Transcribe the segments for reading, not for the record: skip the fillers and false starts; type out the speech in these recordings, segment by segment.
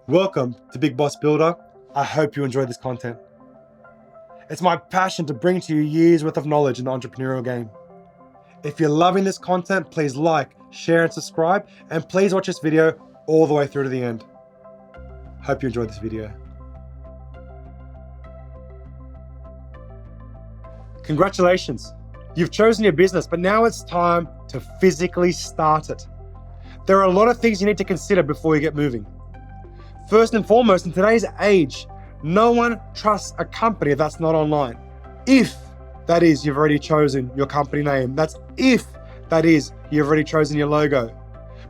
Welcome to Big Boss Builder. I hope you enjoy this content. It's my passion to bring to you years worth of knowledge in the entrepreneurial game. If you're loving this content, please like, share, and subscribe, and please watch this video all the way through to the end. Hope you enjoyed this video. Congratulations, you've chosen your business, but now it's time to physically start it. There are a lot of things you need to consider before you get moving. First and foremost, in today's age, no one trusts a company that's not online. If, that is, you've already chosen your company name. That's if, that is, you've already chosen your logo.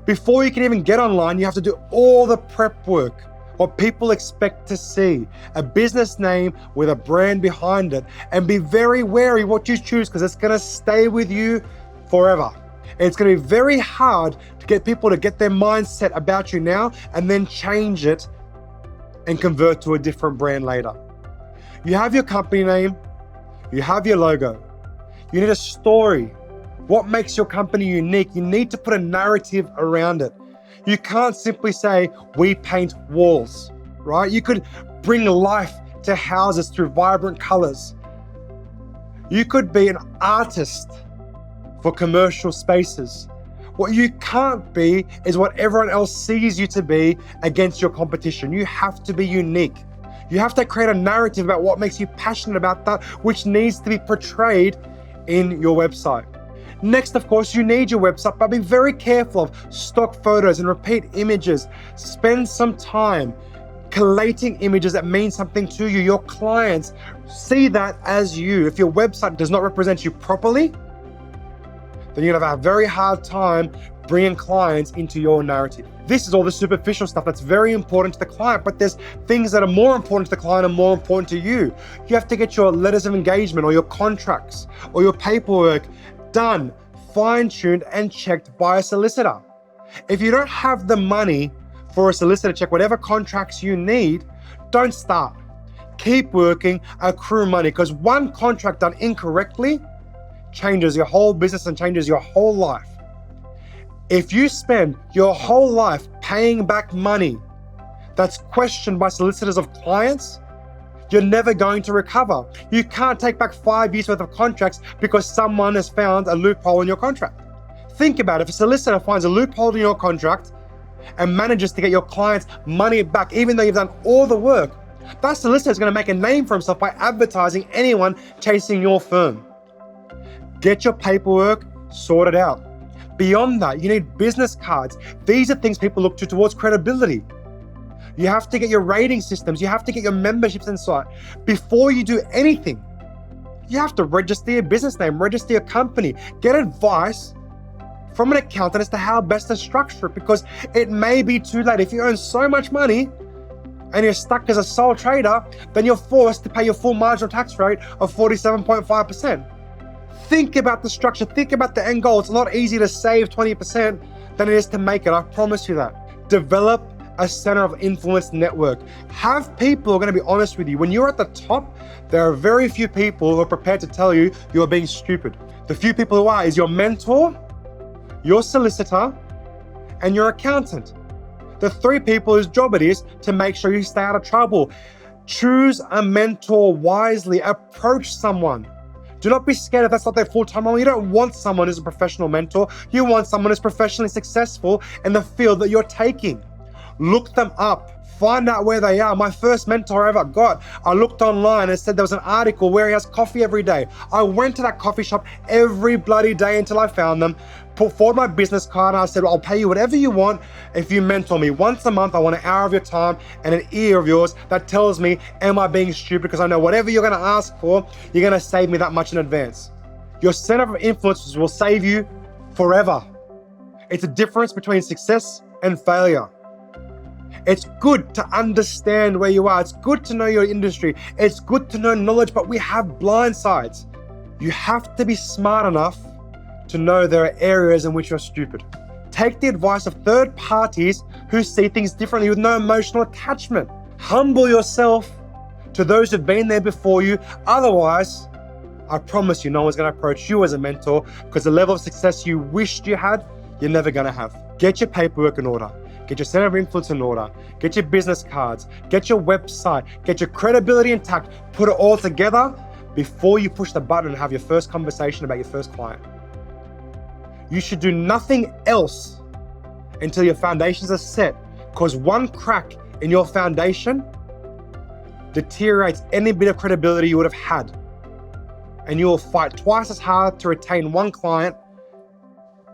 Before you can even get online, you have to do all the prep work, what people expect to see, a business name with a brand behind it, and be very wary what you choose because it's gonna stay with you forever. And it's gonna be very hard to get people to get their mindset about you now and then change it and convert to a different brand later. You have your company name, you have your logo, you need a story. What makes your company unique? You need to put a narrative around it. You can't simply say, we paint walls, right? You could bring life to houses through vibrant colors. You could be an artist for commercial spaces. What you can't be is what everyone else sees you to be against your competition. You have to be unique. You have to create a narrative about what makes you passionate about that, which needs to be portrayed in your website. Next, of course, you need your website, but be very careful of stock photos and repeat images. Spend some time collating images that mean something to you. Your clients see that as you. If your website does not represent you properly, then you're gonna have a very hard time bringing clients into your narrative. This is all the superficial stuff that's very important to the client, but there's things that are more important to the client and more important to you. You have to get your letters of engagement or your contracts or your paperwork done, fine-tuned, and checked by a solicitor. If you don't have the money for a solicitor to check whatever contracts you need, don't start. Keep working, accrue money, because one contract done incorrectly changes your whole business and changes your whole life. If you spend your whole life paying back money that's questioned by solicitors of clients, you're never going to recover. You can't take back 5 years worth of contracts because someone has found a loophole in your contract. Think about it. If a solicitor finds a loophole in your contract and manages to get your client's money back, even though you've done all the work, that solicitor is going to make a name for himself by advertising anyone chasing your firm. Get your paperwork sorted out. Beyond that, you need business cards. These are things people look to towards credibility. You have to get your rating systems. You have to get your memberships inside. Before you do anything, you have to register your business name, register your company, get advice from an accountant as to how best to structure it, because it may be too late. If you earn so much money and you're stuck as a sole trader, then you're forced to pay your full marginal tax rate of 47.5%. Think about the structure, think about the end goal. It's a lot easier to save 20% than it is to make it, I promise you that. Develop a center of influence network. Have people who are gonna be honest with you. When you're at the top, there are very few people who are prepared to tell you you're being stupid. The few people who are is your mentor, your solicitor, and your accountant. The three people whose job it is to make sure you stay out of trouble. Choose a mentor wisely, approach someone. Do not be scared if that's not their full-time role. You don't want someone who's a professional mentor. You want someone who's professionally successful in the field that you're taking. Look them up, find out where they are. My first mentor I ever got, I looked online and said there was an article where he has coffee every day. I went to that coffee shop every bloody day until I found them, put forward my business card, and I said, well, I'll pay you whatever you want if you mentor me. Once a month, I want an hour of your time and an ear of yours that tells me, am I being stupid? Because I know whatever you're gonna ask for, you're gonna save me that much in advance. Your center of influence will save you forever. It's a difference between success and failure. It's good to understand where you are. It's good to know your industry. It's good to know knowledge, but we have blind sides. You have to be smart enough to know there are areas in which you're stupid. Take the advice of third parties who see things differently with no emotional attachment. Humble yourself to those who've been there before you. Otherwise, I promise you, no one's gonna approach you as a mentor because the level of success you wished you had, you're never gonna have. Get your paperwork in order. get your center of influence in order, get your business cards, get your website, get your credibility intact, put it all together before you push the button and have your first conversation about your first client. You should do nothing else until your foundations are set, because one crack in your foundation deteriorates any bit of credibility you would have had. And you will fight twice as hard to retain one client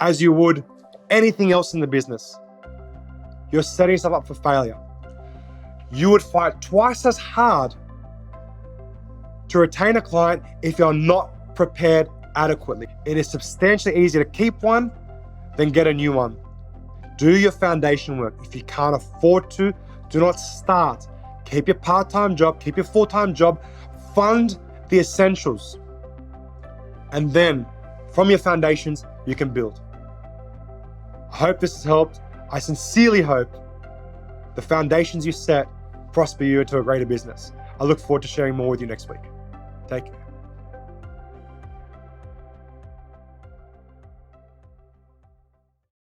as you would anything else in the business. You're setting yourself up for failure. You would fight twice as hard to retain a client if you're not prepared adequately. It is substantially easier to keep one than get a new one. Do your foundation work. If you can't afford to, do not start. Keep your part-time job, keep your full-time job, fund the essentials. And then from your foundations, you can build. I hope this has helped. I sincerely hope the foundations you set prosper you into a greater business. I look forward to sharing more with you next week. Take care.